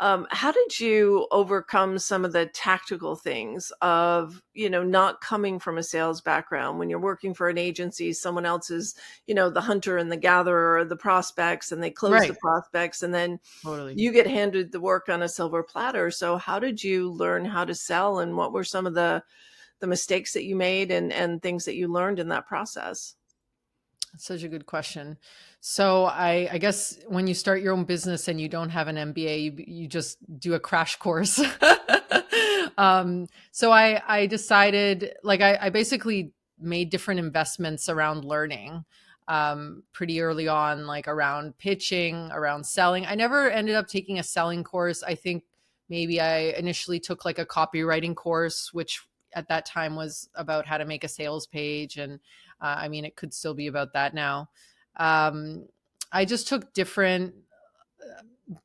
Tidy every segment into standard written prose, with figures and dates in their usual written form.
How did you overcome some of the tactical things of, not coming from a sales background? When you're working for an agency, someone else is, the hunter and the gatherer of the prospects, and they close the Right. prospects, and then Totally. you get handed the work on a silver platter. So how did you learn how to sell, and what were some of the mistakes that you made, and things that you learned in that process? That's such a good question. So I guess when you start your own business and you don't have an MBA, you just do a crash course. So I decided, like, I basically made different investments around learning pretty early on, like around pitching, around selling. I never ended up taking a selling course. I think maybe I initially took like a copywriting course, which at that time was about how to make a sales page. And I mean, it could still be about that now. Um, I just took different,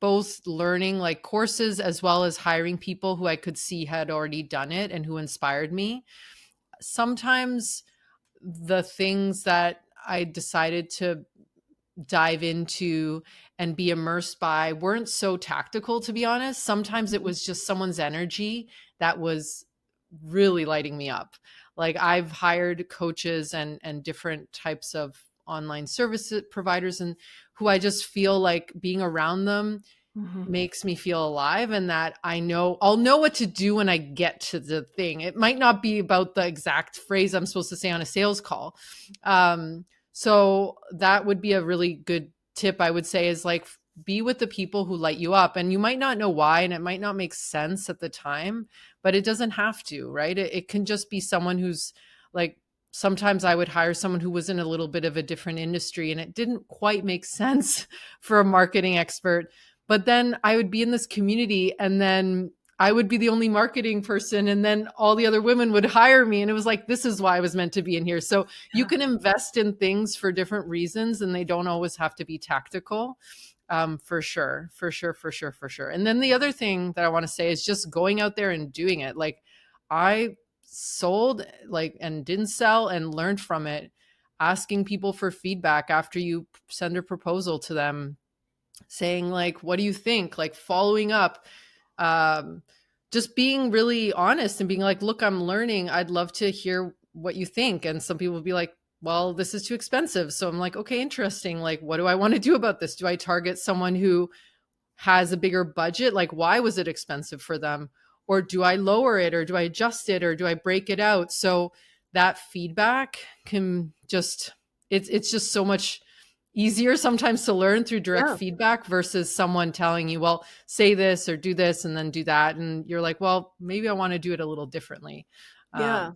both learning like courses as well as hiring people who I could see had already done it and who inspired me. Sometimes the things that I decided to dive into and be immersed by weren't so tactical, to be honest. Sometimes it was just someone's energy that was really lighting me up. Like, I've hired coaches and different types of online service providers, and who I just feel like being around them Mhm. makes me feel alive, and that I'll know what to do when I get to the thing. It might not be about the exact phrase I'm supposed to say on a sales call. So that would be a really good tip, I would say, is like, be with the people who light you up. And you might not know why, and it might not make sense at the time, but it doesn't have to, right? It can just be someone who's like, sometimes I would hire someone who was in a little bit of a different industry and it didn't quite make sense for a marketing expert. But then I would be in this community, and then I would be the only marketing person, and then all the other women would hire me. And it was like, this is why I was meant to be in here. So you Yeah. can invest in things for different reasons, and they don't always have to be tactical. For sure, for sure, for sure, for sure. And then the other thing that I want to say is just going out there and doing it. Like, I sold, like, and didn't sell and learned from it, asking people for feedback after you send a proposal to them, saying like, what do you think, like following up, um, just being really honest and being like, look, I'm learning, I'd love to hear what you think. And some people would be like, well, this is too expensive. So I'm like, okay, interesting, like, what do I want to do about this? Do I target someone who has a bigger budget? Like, why was it expensive for them? Or do I lower it, or do I adjust it, or do I break it out? So that feedback can just, it's just so much easier sometimes to learn through direct Yeah. feedback versus someone telling you, well, say this or do this and then do that. And you're like, well, maybe I want to do it a little differently. Yeah.